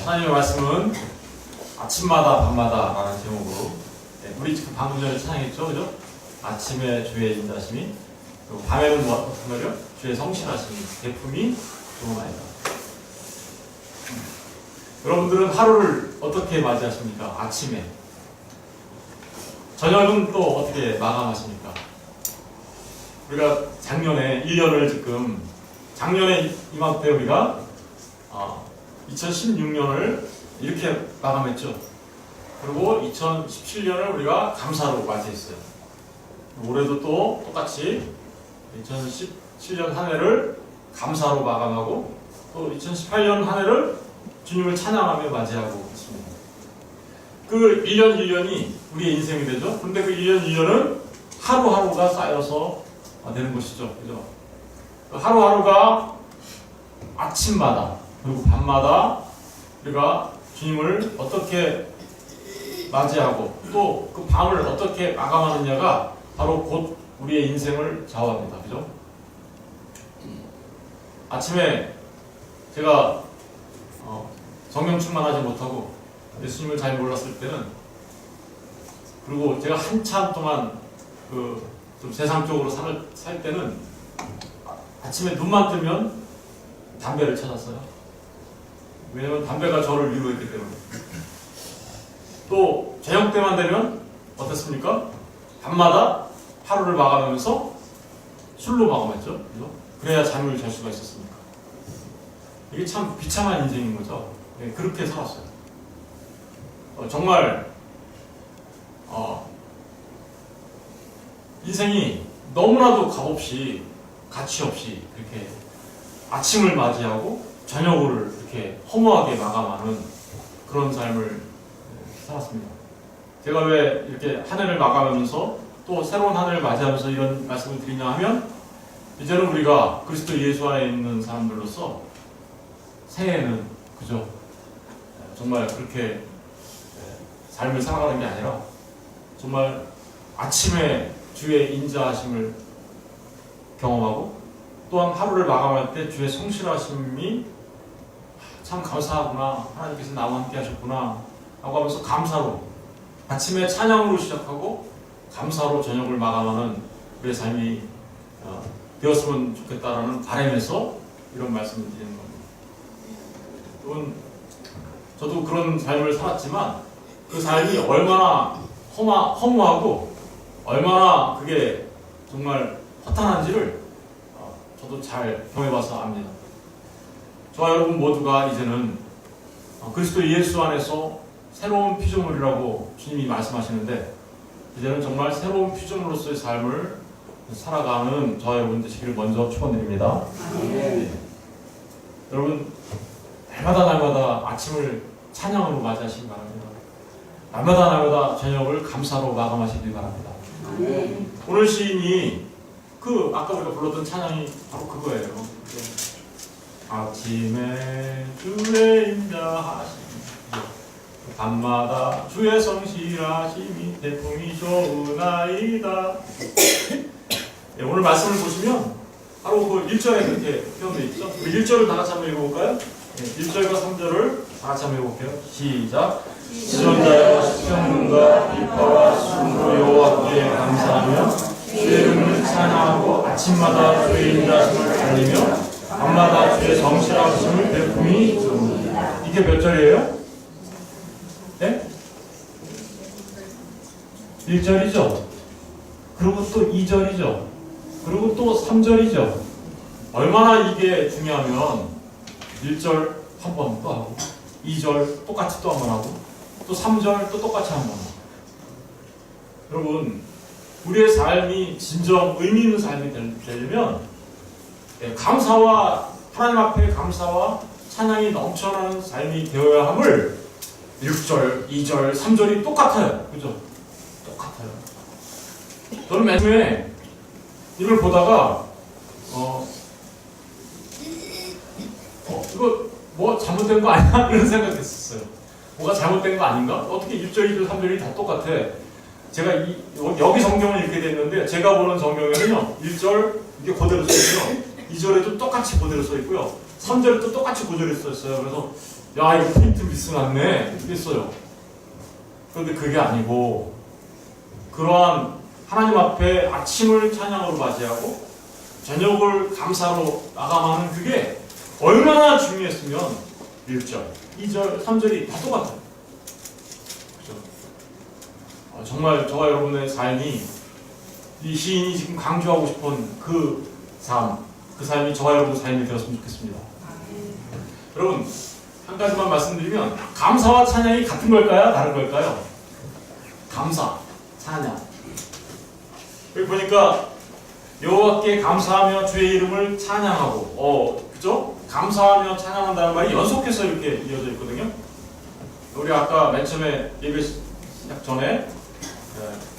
하나님의 말씀은 아침마다 밤마다 라는 제목으로 우리 지금 방금 전에 찬양했죠, 그죠? 아침에 주의 인자심이, 그리고 밤에는 어떤 거요? 주의 성실하심이, 대품이 좋은 아이다. 여러분들은 하루를 어떻게 맞이하십니까? 아침에. 저녁은 또 어떻게 마감하십니까? 우리가 작년에 1년을 지금, 작년에 이맘때 우리가 2016년을 이렇게 마감했죠. 그리고 2017년을 우리가 감사로 맞이했어요. 올해도 또 똑같이 2017년 한 해를 감사로 마감하고 또 2018년 한 해를 주님을 찬양하며 맞이하고 있습니다. 그 1년 1년이 우리의 인생이 되죠. 근데 그 1년 1년은 하루하루가 쌓여서 되는 것이죠. 그죠? 그 하루하루가 아침마다 그리고 밤마다 우리가 주님을 어떻게 맞이하고 또 그 밤을 어떻게 마감하느냐가 바로 곧 우리의 인생을 좌우합니다. 그죠? 아침에 제가 성령 충만하지 못하고 예수님을 잘 몰랐을 때는, 그리고 제가 한참 동안 좀 세상적으로 살 때는 아침에 눈만 뜨면 담배를 찾았어요. 왜냐면 담배가 저를 위로했기 때문에. 또 저녁 때만 되면 어땠습니까? 밤마다 하루를 마감하면서 술로 마감했죠. 그죠? 그래야 잠을 잘 수가 있었습니까? 이게 참 비참한 인생인 거죠. 네, 그렇게 살았어요. 정말 인생이 너무나도 값없이, 가치 없이 이렇게 아침을 맞이하고 저녁을 이렇게 허무하게 마감하는 그런 삶을 살았습니다. 제가 왜 이렇게 한 해를 마감하면서 또 새로운 한 해를 맞이하면서 이런 말씀을 드리냐 하면, 이제는 우리가 그리스도 예수 안에 있는 사람들로서 새해에는 그죠? 정말 그렇게 삶을 살아가는 게 아니라 정말 아침에 주의 인자하심을 경험하고 또한 하루를 마감할 때 주의 성실하심이 참 감사하구나, 하나님께서 나와 함께 하셨구나 하고 하면서 감사로, 아침에 찬양으로 시작하고 감사로 저녁을 마감하는 우리의 삶이 되었으면 좋겠다라는 바람에서 이런 말씀을 드리는 겁니다. 여러분, 저도 그런 삶을 살았지만 그 삶이 얼마나 허무하고 얼마나 그게 정말 허탄한지를 저도 잘 경험해봐서 압니다. 저와 여러분 모두가 이제는 그리스도 예수 안에서 새로운 피조물이라고 주님이 말씀하시는데, 이제는 정말 새로운 피조물로서의 삶을 살아가는 저와 여러분 되시기를 먼저 축원드립니다. 네. 여러분, 날마다 아침을 찬양으로 맞이하시기 바랍니다. 날마다 저녁을 감사로 마감하시기 바랍니다. 네. 오늘 시인이 아까 우리가 불렀던 찬양이 바로 그거예요. 아침에 주의 인자하심이, 밤마다 주의 성실하심이, 대풍이 좋으나이다. 네, 오늘 말씀을 보시면 바로 그 1절에 그렇게 표현되어 있죠. 우리 1절을 다 같이 한번 읽어볼까요? 네, 1절과 3절을 다 같이 한번 읽어볼게요. 시작. 지존자여 시평문과 빛과 수금으로 여호와께 감사하며 주의 이름을 찬양하고 아침마다 주의 인자심을 알리며 밤마다 주의 성실하심을 베품이 좋으니. 이게 몇 절이에요? 네? 1절이죠. 그리고 또 2절이죠. 그리고 또 3절이죠. 얼마나 이게 중요하면 1절 한 번 또 하고 2절 똑같이 또 한 번 하고 또 3절 또 똑같이 한 번 하고. 여러분, 우리의 삶이 진정 의미 있는 삶이 되려면 감사와, 하나님 앞에 감사와 찬양이 넘쳐나는 삶이 되어야 함을 1절, 2절, 3절이 똑같아요. 그죠? 똑같아요. 저는 맨 처음에 이걸 보다가 이거 뭐 잘못된 거 아니야? 이런 생각했었어요. 뭐가 잘못된 거 아닌가? 어떻게 1절, 2절, 3절이 다 똑같아? 제가 여기 성경을 읽게 됐는데 제가 보는 성경에는요, 1절 이게 그대로 써있고요, 2절에도 똑같이 그대로 써있고요, 3절에 또 똑같이 구절이 써있어요. 그래서 야 이거 포인트 미스 났네 이랬어요. 그런데 그게 아니고 그러한 하나님 앞에 아침을 찬양으로 맞이하고 저녁을 감사로 마감하는 그게 얼마나 중요했으면 1절, 2절, 3절이 다 똑같아요. 그렇죠? 정말 저와 여러분의 삶이 이 시인이 지금 강조하고 싶은 그 삶, 그 삶이 저와 여러분 삶이 되었으면 좋겠습니다. 여러분 한 가지만 말씀드리면 감사와 찬양이 같은 걸까요? 다른 걸까요? 감사, 찬양. 여기 보니까 여호와께 감사하며 주의 이름을 찬양하고, 그죠? 감사하며 찬양한다는 말이 연속해서 이렇게 이어져 있거든요. 우리 아까 맨 처음에 예배 시작 전에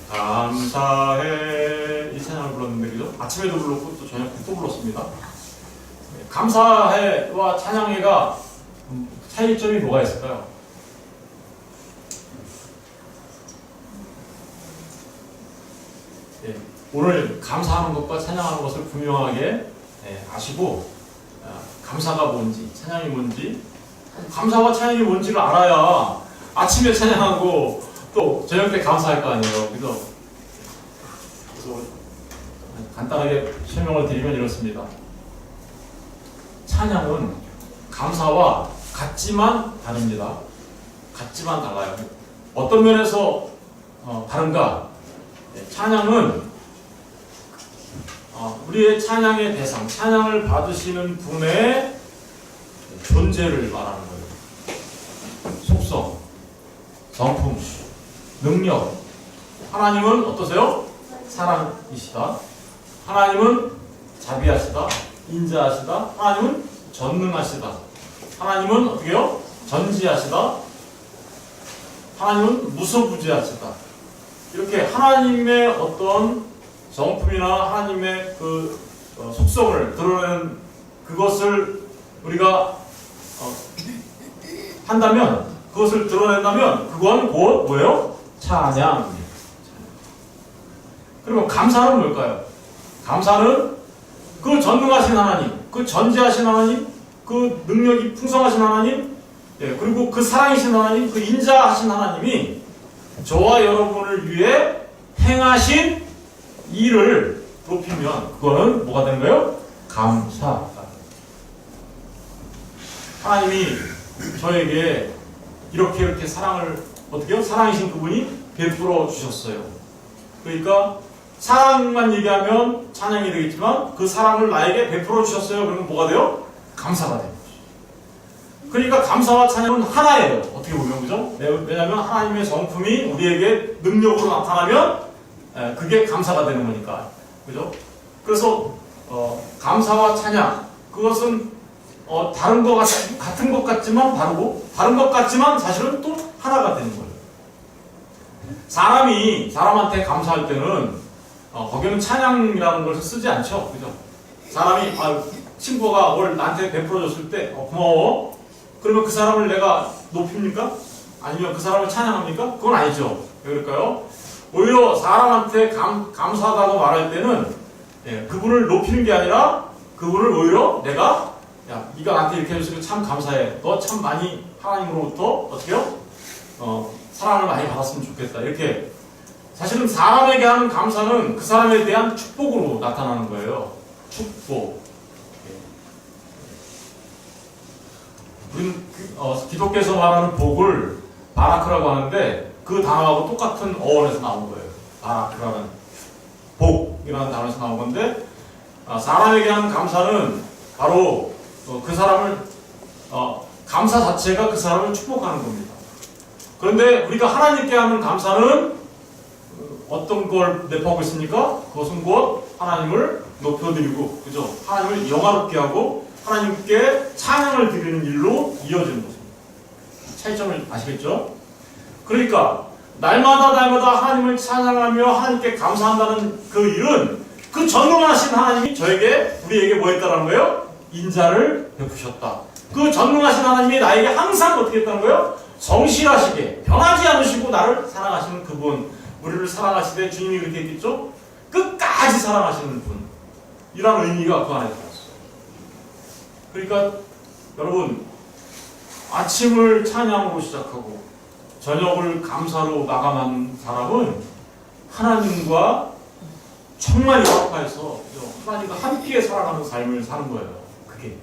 감사해 이 찬양을 불렀는데, 그죠? 아침에도 불렀고 또 저녁에 또 불렀습니다. 감사해와 찬양해가 차이점이 뭐가 있을까요? 예, 오늘 감사하는 것과 찬양하는 것을 분명하게 아시고, 감사가 뭔지 찬양이 뭔지, 감사와 찬양이 뭔지를 알아야 아침에 찬양하고 또 저녁 때 감사할 거 아니에요. 그래서 간단하게 설명을 드리면 이렇습니다. 찬양은 감사와 같지만 다릅니다. 같지만 달라요. 어떤 면에서 다른가? 찬양은 우리의 찬양의 대상, 찬양을 받으시는 분의 존재를 말하는 거예요. 속성, 성품, 능력. 하나님은 어떠세요? 사랑이시다. 하나님은 자비하시다. 인자하시다. 하나님은 전능하시다. 하나님은 어떻게요? 전지하시다. 하나님은 무소부지하시다. 이렇게 하나님의 어떤 성품이나 하나님의 그 속성을 드러내는 그것을 우리가 한다면, 그것을 드러낸다면 그건 곧 뭐예요? 찬양. 그리고 감사는 뭘까요? 감사는 그 전능하신 하나님, 그 전지하신 하나님, 그 능력이 풍성하신 하나님, 그리고 그 사랑이신 하나님, 그 인자하신 하나님이 저와 여러분을 위해 행하신 일을 높이면 그거는 뭐가 되는 거예요? 감사. 하나님이 저에게 이렇게 사랑을 어떻게요? 사랑이신 그분이 베풀어 주셨어요. 그러니까 사랑만 얘기하면 찬양이 되겠지만 그 사랑을 나에게 베풀어 주셨어요. 그러면 뭐가 돼요? 감사가 돼요. 그러니까 감사와 찬양은 하나예요. 어떻게 보면, 그죠? 왜냐하면 하나님의 성품이 우리에게 능력으로 나타나면 그게 감사가 되는 거니까, 그죠? 그래서 감사와 찬양, 그것은 다른 것 같은 것 같지만 다르고, 다른 것 같지만 사실은 또 하나가 되는 거예요. 사람이 사람한테 감사할 때는 거기는 찬양이라는 것을 쓰지 않죠, 그죠? 사람이 친구가 뭘 나한테 베풀어줬을 때 고마워. 그러면 그 사람을 내가 높입니까? 아니면 그 사람을 찬양합니까? 그건 아니죠. 왜 그럴까요? 오히려 사람한테 감사하다고 말할 때는 그분을 높이는 게 아니라 그분을 오히려 내가 네가 나한테 이렇게 해줘서 참 감사해. 너 참 많이 하나님으로부터 어떻게요? 사랑을 많이 받았으면 좋겠다. 이렇게 사실은 사람에게 하는 감사는 그 사람에 대한 축복으로 나타나는 거예요. 축복. 우리는 기독교에서 말하는 복을 바라크라고 하는데 그 단어하고 똑같은 어원에서 나온 거예요. 바라크라는 복이라는 단어에서 나온 건데, 사람에게 하는 감사는 바로 그 사람을 감사 자체가 그 사람을 축복하는 겁니다. 그런데 우리가 하나님께 하는 감사는 어떤 걸 내포하고 있습니까? 그것은 곧 하나님을 높여드리고, 그죠? 하나님을 영화롭게 하고 하나님께 찬양을 드리는 일로 이어지는 것입니다. 차이점을 아시겠죠? 그러니까 날마다 하나님을 찬양하며 하나님께 감사한다는 그 일은 그 전능하신 하나님이 우리에게 뭐 했다는 거예요? 인자를 베푸셨다. 그 전능하신 하나님이 나에게 항상 어떻게 했다는 거예요? 성실하시게, 변하지 않으시고 나를 사랑하시는 그분, 우리를 사랑하시되 주님이 그렇게 했겠죠? 끝까지 사랑하시는 분, 이런 의미가 그 안에 들어있어요. 그러니까 여러분, 아침을 찬양으로 시작하고 저녁을 감사로 마감한 사람은 하나님과 정말 연합해서 하나님과 함께 살아가는 삶을 사는 거예요. 그게.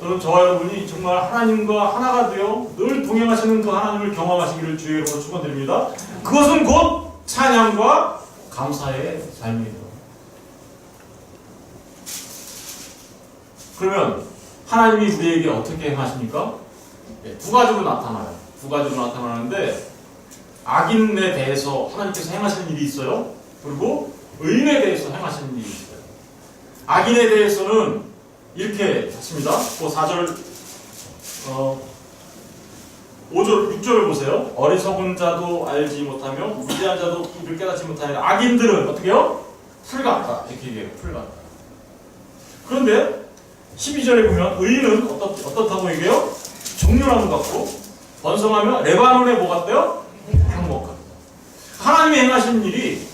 저는 저와 여러분이 정말 하나님과 하나가 되어 늘 동행하시는 그 하나님을 경험하시기를 주의 이름으로 축원드립니다. 그것은 곧 찬양과 감사의 삶이에요. 그러면 하나님이 우리에게 어떻게 행하십니까? 두 가지로 나타나요. 두 가지로 나타나는데 악인에 대해서 하나님께서 행하시는 일이 있어요. 그리고 의인에 대해서 행하시는 일이 있어요. 악인에 대해서는 이렇게 했습니다. 그 4절, 5절, 6절을 보세요. 어리석은 자도 알지 못하며 무지한 자도 이를 깨닫지 못하니라. 악인들은 어떻게 해요? 풀 같다. 이렇게 얘기해요. 풀 같다. 그런데 12절에 보면 의인은 어떻다고 얘기해요? 종려나무 같고 번성하며 레바논에 뭐 같대요? 향목 같다. 하나님이 행하시는 일이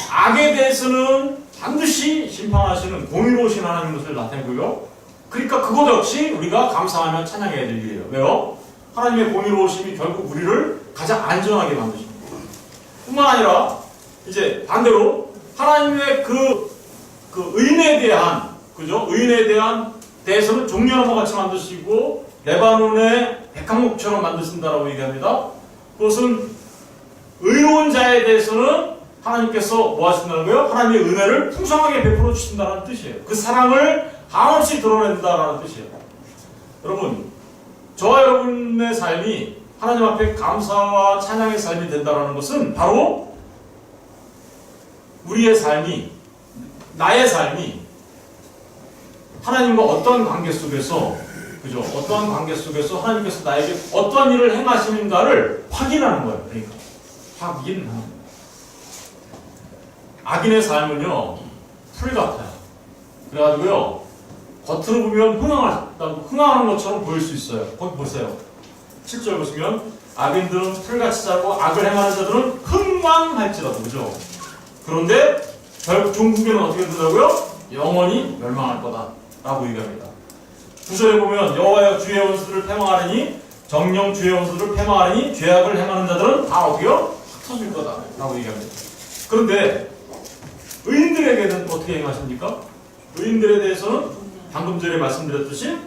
악에 대해서는 반드시 심판하시는 공의로우신 하나님 것을 나타내고요. 그러니까 그것 역시 우리가 감사하며 찬양해야 될 일이에요. 왜요? 하나님의 공의로우심이 결국 우리를 가장 안전하게 만드십니다. 뿐만 아니라 이제 반대로 하나님의 그 의인에 대한, 그죠? 의인에 대해서는 종려나무 같이 만드시고 레바논의 백향목처럼 만드신다라고 얘기합니다. 그것은 의로운 자에 대해서는 하나님께서 뭐 하신다는 거예요? 하나님의 은혜를 풍성하게 베풀어 주신다는 뜻이에요. 그 사랑을 한없이 드러낸다라는 뜻이에요. 여러분, 저와 여러분의 삶이 하나님 앞에 감사와 찬양의 삶이 된다는 것은 바로 우리의 삶이, 나의 삶이 하나님과 어떤 관계 속에서, 그죠? 어떤 관계 속에서 하나님께서 나에게 어떤 일을 행하시는가를 확인하는 거예요. 그러니까 확인하는 거예요. 악인의 삶은요, 풀 같아요. 그래가지고요, 겉으로 보면 흥황하는 것처럼 보일 수 있어요. 거기 보세요. 7절 보시면, 악인들은 풀같이 자고 악을 행하는 자들은 흥망할지라도, 그죠? 그런데 결국 종국에는 어떻게 된다고요? 영원히 멸망할 거다 라고 얘기합니다. 9절에 보면 여호와여 주의 원수들을 패망하리니 정령 주의 원수들을 패망하리니 죄악을 행하는 자들은 다 어떻게요? 흩어질 거다 라고 얘기합니다. 그런데 의인들에게는 어떻게 행하십니까? 의인들에 대해서는 방금 전에 말씀드렸듯이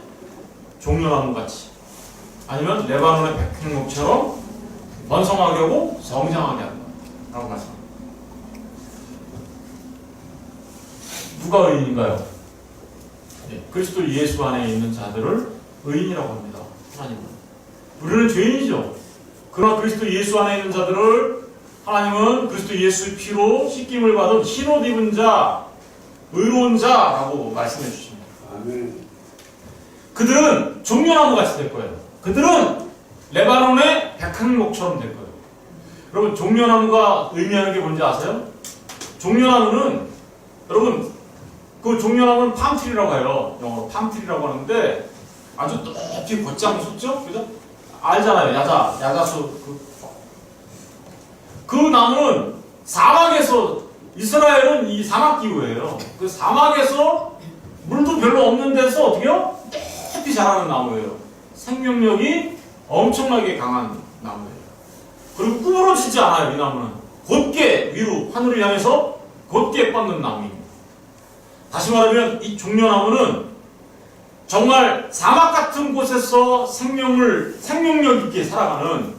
종려나무같이 아니면 레바논의 백향목처럼 번성하게 하고 성장하게 한다 라고 말씀합니다. 누가 의인인가요? 네, 그리스도 예수 안에 있는 자들을 의인이라고 합니다. 하나님은. 우리는 죄인이죠. 그러나 그리스도 예수 안에 있는 자들을 하나님은 그리스도 예수의 피로 씻김을 받은 흰옷 입은 자, 의로운 자라고 말씀해 주십니다. 아멘. 그들은 종려나무 같이 될 거예요. 그들은 레바논의 백향목처럼 될 거예요. 여러분, 종려나무가 의미하는 게 뭔지 아세요? 종려나무는, 여러분, 그 종려나무는 팜트리라고 해요. 영어로 팜트리라고 하는데 아주 높이 곧장 솟죠? 그죠? 알잖아요. 야자수. 그 나무는 사막에서, 이스라엘은 이 사막기후예요. 그 사막에서 물도 별로 없는 데서 어떻게요? 높이 자라는 나무예요. 생명력이 엄청나게 강한 나무예요. 그리고 구부러지지 않아요. 이 나무는 곧게 위로 하늘을 향해서 곧게 뻗는 나무입니다. 다시 말하면 이 종려나무는 정말 사막 같은 곳에서 생명력 있게 살아가는,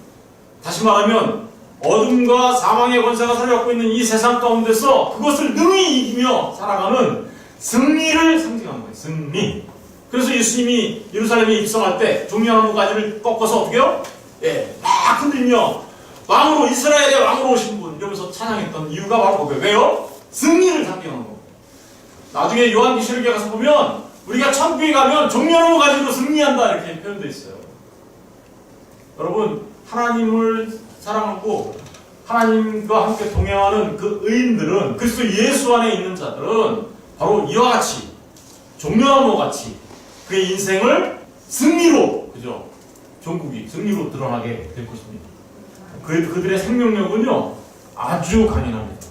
다시 말하면 어둠과 사망의 권세가 살아갖고 있는 이 세상 가운데서 그것을 능히 이기며 살아가는 승리를 상징하는 거예요. 승리. 그래서 예수님이 예루살렘에 입성할 때 종려나무 가지를 꺾어서 어떻게 해요? 막 흔들며 왕으로, 이스라엘의 왕으로 오신 분 이러면서 찬양했던 이유가 바로 그거예요. 왜요? 승리를 상징하는 거예요. 나중에 요한계시록에 가서 보면 우리가 천국에 가면 종려나무 가지로 승리한다 이렇게 표현되어 있어요. 여러분, 하나님을 사랑하고 하나님과 함께 동행하는 그 의인들은, 그리스도 예수 안에 있는 자들은 바로 이와 같이 종려나무 같이 그의 인생을 승리로, 그죠? 종국이 승리로 드러나게 될 것입니다. 그들의 생명력은요 아주 강인합니다.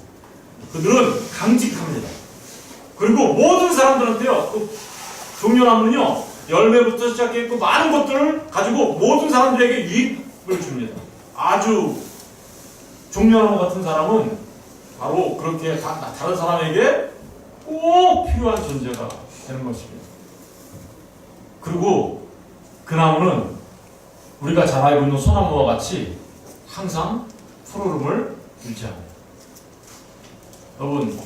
그들은 강직합니다. 그리고 모든 사람들한테요, 그 종려나무는요 열매부터 시작했고 많은 것들을 가지고 모든 사람들에게 유익을 줍니다. 아주 종려나무 같은 사람은 바로 그렇게 다른 사람에게 꼭 필요한 존재가 되는 것입니다. 그리고 그 나무는 우리가 잘 알고 있는 소나무와 같이 항상 푸르름을 유지합니다. 여러분,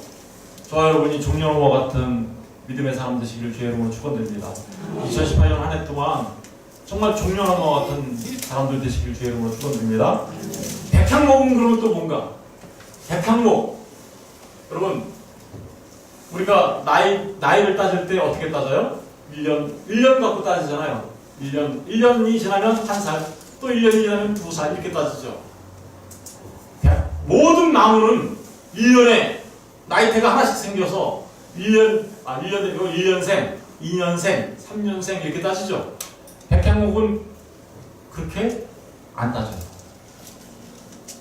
저와 여러분이 종려나무와 같은 믿음의 사람 되시기를 주의 이름으로 축원드립니다. 2018년 한 해 동안 정말 종려나무와 같은 사람들 되시기를 주의 이름으로 축원드립니다. 백향목은 그러면 또 뭔가? 백향목. 여러분, 우리가 나이를 따질 때 어떻게 따져요? 1년 갖고 따지잖아요. 1년이 지나면 1살, 또 1년이 지나면 2살 이렇게 따지죠. 모든 나무는 1년에 나이테가 하나씩 생겨서 1년생, 2년생, 3년생 이렇게 따지죠. 백향목은 그렇게 안 따져요.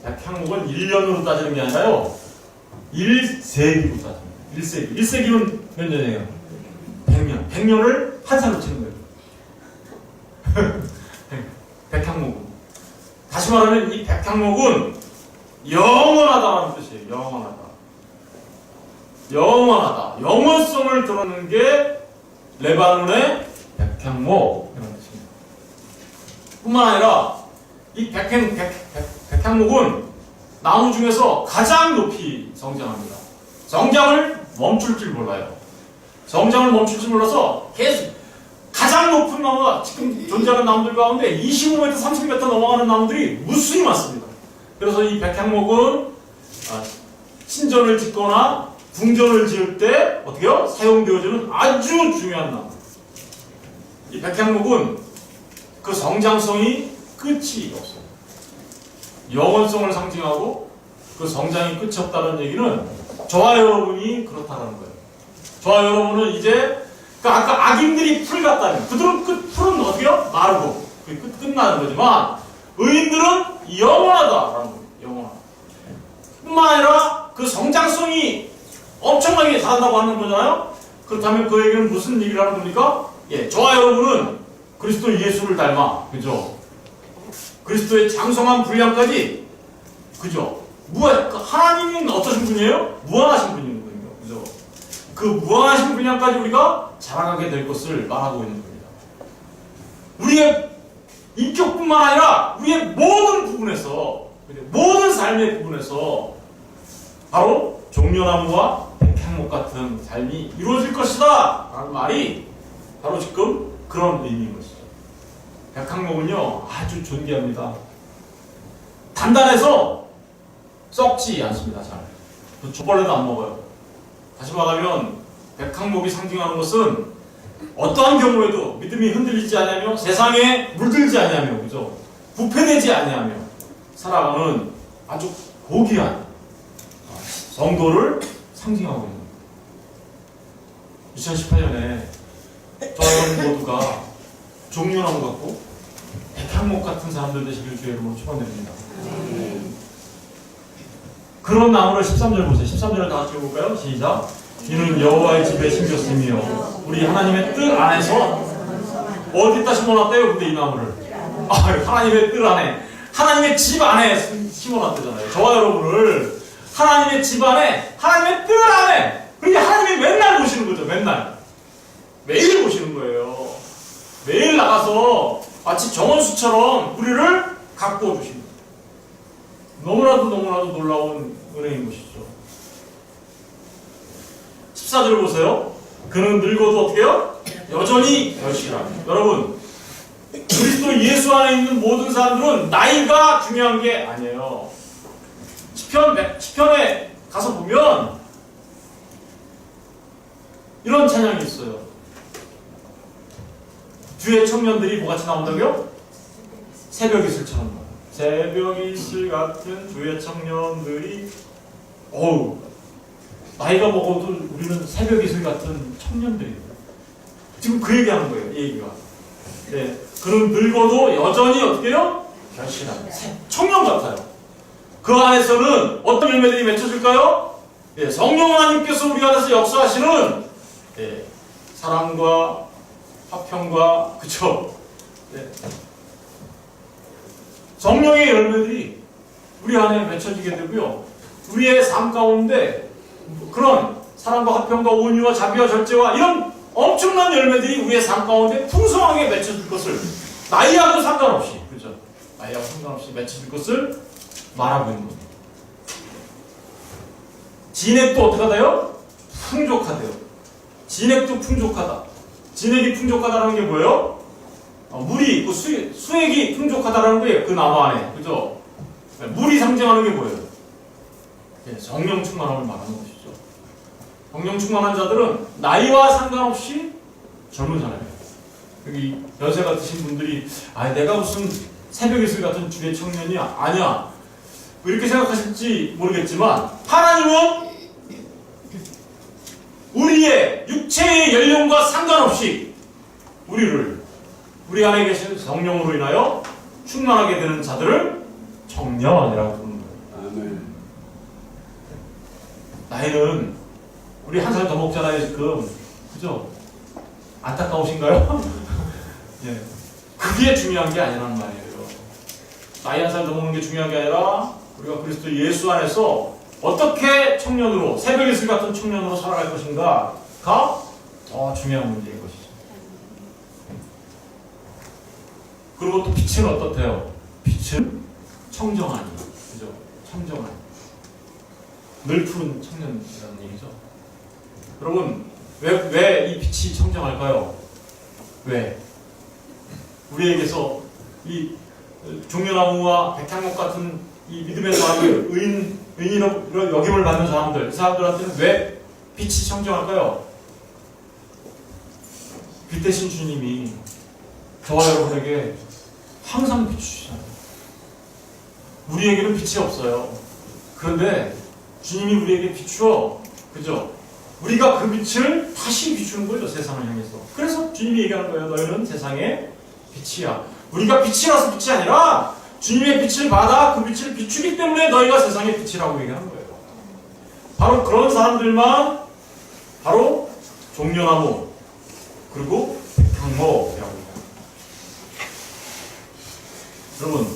백향목은 1년으로 따지는 게 아니라요. 1세기로 따집니다. 1세기. 1세기면 몇 년이에요? 100년. 100년을 한 살로 치는 거예요. 백향목은. 다시 말하면 이 백향목은 영원하다는 뜻이에요. 영원하다. 영원하다. 영원성을 드러내는 게 레바논의 백향목 이런 뜻입니다. 뿐만 아니라 이 백향목은 나무 중에서 가장 높이 성장합니다. 성장을 멈출 줄 몰라요. 성장을 멈출 줄 몰라서 계속 가장 높은 나무가 지금 존재하는 나무들 가운데 25m, 30m 넘어가는 나무들이 무수히 많습니다. 그래서 이 백향목은 신전을 짓거나 궁전을 지을 때 어떻게요? 사용되어지는 아주 중요한 나무. 이 백향목은 그 성장성이 끝이 없어요. 영원성을 상징하고 그 성장이 끝이 없다는 얘기는 저와 여러분이 그렇다는 거예요. 저와 여러분은 이제 아까 악인들이 풀 같다면 그들은 풀은 어떻게요? 마르고 끝나는 거지만 의인들은 영원하다라는 거예요. 영원하다. 뿐만 아니라 그 성장성이 엄청나게 자란다고 하는 거잖아요. 그렇다면 그에게는 무슨 얘기를 하는 겁니까? 예, 저와 여러분은 그리스도 예수를 닮아, 그죠? 그리스도의 장성한 분량까지, 그죠? 하나님은 어떠신 분이에요? 무한하신 분이거든요, 그죠? 그 무한하신 분량까지 우리가 자라가게 될 것을 말하고 있는 겁니다. 우리의 인격뿐만 아니라 우리의 모든 부분에서, 모든 삶의 부분에서 바로 종려나무와 백향목 같은 삶이 이루어질 것이다 라는 말이 바로 지금 그런 의미인 것이죠. 백향목은요 아주 존귀합니다. 단단해서 썩지 않습니다. 잘. 족벌레도 안 먹어요. 다시 말하면 백향목이 상징하는 것은 어떠한 경우에도 믿음이 흔들리지 아니하며 세상에 물들지 아니하며 그죠? 부패되지 아니하며 살아가는 아주 고귀한 성도를 상징하고 있는 2018년에 저와 여러분 모두가 종려나무 같고 백향목 같은 사람들 되시길 주의 이름으로 축원드립니다. 그런 나무를 13절 보세요. 13절을 다 같이 읽어볼까요? 시작. 이는 여호와의 집에 심겼으며 우리 하나님의 뜰 안에서 어디다 심어놨대요? 근데 이 나무를 하나님의 뜰 안에 하나님의 집 안에 심어놨대잖아요. 저와 여러분을 하나님의 집 안에, 하나님의 뜰 안에, 그러니까 하나님이 맨날 보시는 거죠, 맨날. 매일 보시는 거예요. 매일 나가서 마치 정원수처럼 우리를 가꾸어 주십니다. 너무나도 놀라운 은혜인 것이죠. 14절 보세요. 그는 늙어도 어떻게 해요? 여전히 결실하니. 여러분, 그리스도 예수 안에 있는 모든 사람들은 나이가 중요한 게 아니에요. 시편에 가서 보면 이런 찬양이 있어요. 주의 청년들이 뭐같이 나온다고요? 새벽 이슬처럼. 새벽 이슬 같은 주의 청년들이 나이가 먹어도 우리는 새벽 이슬 같은 청년들이에요. 지금 그 얘기하는 거예요. 이 얘기가. 네. 그럼 늙어도 여전히 어떻게 해요? 결실합니다. 청년 같아요. 그 안에서는 어떤 열매들이 맺혀질까요? 예, 성령 하나님께서 우리 안에서 역사하시는 사랑과 화평과 그쵸? 네. 성령의 열매들이 우리 안에 맺혀지게 되고요. 우리의 삶 가운데 그런 사랑과 화평과 온유와 자비와 절제와 이런 엄청난 열매들이 우리의 삶 가운데 풍성하게 맺혀질 것을 나이하고 상관없이 그죠? 나이하고 상관없이 맺혀질 것을 말하고 있는 겁니다. 진액도 어떻게 하다요? 풍족하대요. 진액도 풍족하다. 진액이 풍족하다는 게 뭐예요? 물이 있고 수액이 풍족하다는 게 그 나무 안에 그죠? 물이 상징하는 게 뭐예요? 성령 충만함을 말하는 것이죠. 성령 충만한 자들은 나이와 상관없이 젊은 사람이에요. 여기 연세가 드신 분들이 내가 무슨 새벽 이슬 같은 주의 청년이야. 아니야. 이렇게 생각하실지 모르겠지만 하나님은 우리의 육체의 연령과 상관없이 우리 안에 계신 성령으로 인하여 충만하게 되는 자들을 청년이라고 부르는 거예요. 아멘. 나이는 우리 한 살 더 먹잖아요 지금. 그죠? 안타까우신가요? 예. 그게 중요한 게 아니라는 말이에요. 나이 한 살 더 먹는 게 중요한 게 아니라 우리가 그리스도 예수 안에서 어떻게 청년으로 새벽 이슬 같은 청년으로 살아갈 것인가가 더 중요한 문제인 것이죠. 그리고 또 빛은 어떻대요? 빛은 청정하니, 그죠? 청정하니. 늘 푸른 청년이라는 얘기죠. 여러분, 왜 이 빛이 청정할까요? 왜? 우리에게서 이 종려나무와 백향목 같은 이 믿음의 사람들, 의인으로 여김을 받는 사람들, 이 사람들한테는 왜 빛이 청정할까요? 빛 대신 주님이 저와 여러분에게 항상 비추시잖아요. 우리에게는 빛이 없어요. 그런데 주님이 우리에게 비추어, 그죠? 우리가 그 빛을 다시 비추는 거죠, 세상을 향해서. 그래서 주님이 얘기하는 거예요. 너희는 세상의 빛이야. 우리가 빛이라서 빛이 아니라 주님의 빛을 받아 그 빛을 비추기 때문에 너희가 세상의 빛이라고 얘기하는 거예요. 바로 그런 사람들만 바로 종려나무 그리고 백향목이라고 해요. 여러분,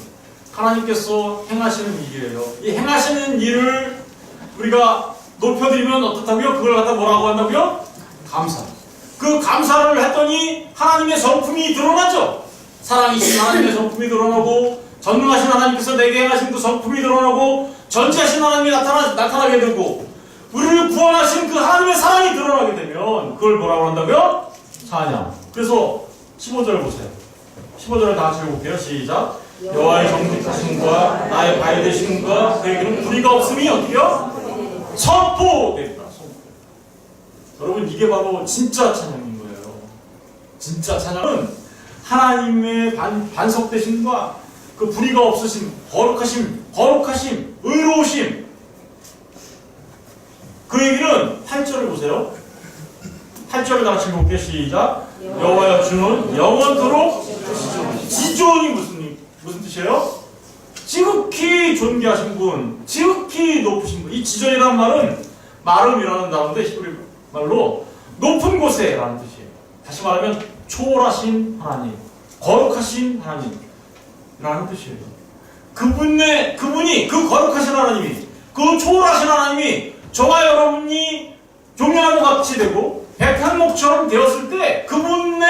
하나님께서 행하시는 일이에요. 이 행하시는 일을 우리가 높여드리면 어떻다고요? 그걸 갖다 뭐라고 한다고요? 감사. 그 감사를 했더니 하나님의 성품이 드러나죠. 사랑이신 하나님의 성품이 드러나고 전능하신 하나님께서 내게 행하신 그 성품이 드러나고 전지하신 하나님이 나타나게 되고 우리를 구원하신 그 하나님의 사랑이 드러나게 되면 그걸 뭐라고 한다고요? 찬양. 그래서 15절 보세요. 15절을 다 같이 읽어볼게요. 시작. 여호와의 정직하심과 나의 바위 되심과 그에게는 불의가 없음이 어디요? 선포되리라. 여러분, 이게 바로 진짜 찬양인 거예요. 진짜 찬양은 하나님의 반석되심과 그 불의가 없으심, 거룩하심, 의로우심. 그 얘기는 8절을 보세요. 8절을 다 같이 읽어볼게요. 시작. 여호와여 주는 영원토록 지존이 무슨 뜻이에요? 지극히 존귀하신 분, 지극히 높으신 분. 이 지존이라는 말은 마름이라는 단어인데 히브리 말로 높은 곳에 라는 뜻이에요. 다시 말하면 초월하신 하나님, 거룩하신 하나님이라는 뜻이에요. 그분이 그 거룩하신 하나님이, 그 초월하신 하나님이 저와 여러분이 종려나무 같이 되고 백향목처럼 되었을 때 그분의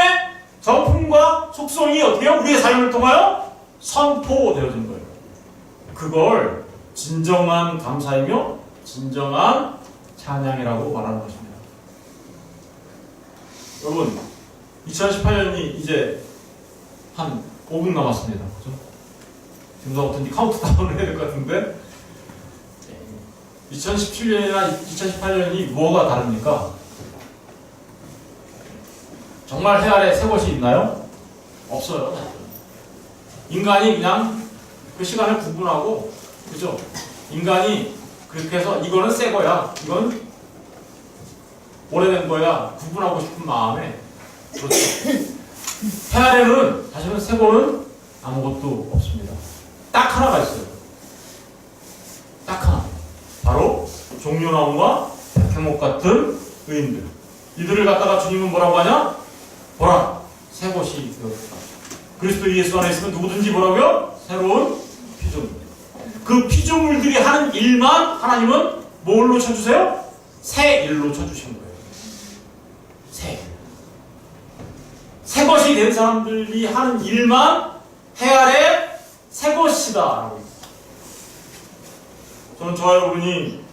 성품과 속성이 어떻게 해요? 우리의 삶을 통하여 선포되어진 거예요. 그걸 진정한 감사이며 진정한 찬양이라고 말하는 것입니다. 여러분, 2018년이 이제 한 5분 남았습니다. 그죠? 지금서부터 이제 카운트다운을 해야 될 것 같은데 2017년이나 2018년이 뭐가 다릅니까? 정말 해 아래 새 것이 있나요? 없어요. 인간이 그냥 그 시간을 구분하고, 그죠? 인간이 그렇게 해서 이거는 새 거야, 이건 오래된 거야 구분하고 싶은 마음에, 그렇죠? 해 아래는 사실은 새 거는 아무것도 없습니다. 딱 하나가 있어요. 딱 하나. 바로 종려나무와 백향목 같은 의인들. 이들을 갖다가 주님은 뭐라고 하냐? 보라, 새 것이 되었다. 그리스도 예수 안에 있으면 누구든지 뭐라고요? 새로운 피조물. 그 피조물들이 하는 일만 하나님은 뭘로 쳐주세요? 새 일로 쳐주신 거예요. 새 것이 된 사람들이 하는 일만 해 아래 새 것이다 라고. 저는 저와 여러분이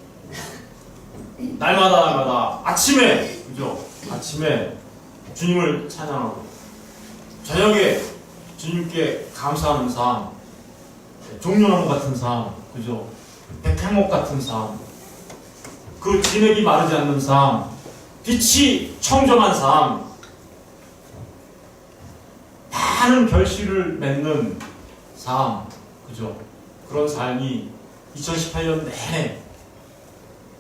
날마다 아침에, 그죠? 아침에 주님을 찬양하고 저녁에 주님께 감사하는 삶, 종려나무 같은 삶, 그죠? 백향목 같은 삶, 그 진액이 마르지 않는 삶, 빛이 청정한 삶, 많은 결실을 맺는 삶, 그죠? 그런 삶이 2018년 내내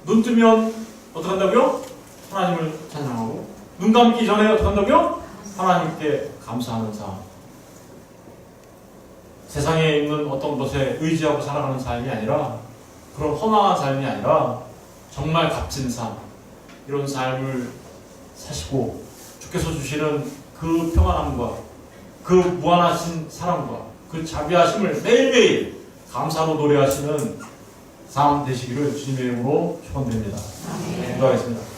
눈 뜨면 어떻게 한다고요? 하나님을 찬양하고, 눈 감기 전에 어떻게 한다고요? 하나님께 감사하는 삶. 세상에 있는 어떤 것에 의지하고 살아가는 삶이 아니라, 그런 허망한 삶이 아니라 정말 값진 삶, 이런 삶을 사시고 주께서 주시는 그 평안함과 그 무한하신 사랑과 그 자비하심을 매일매일 감사로 노래하시는 삶 되시기를 주님의 이름으로 축원드립니다. 기도하겠습니다.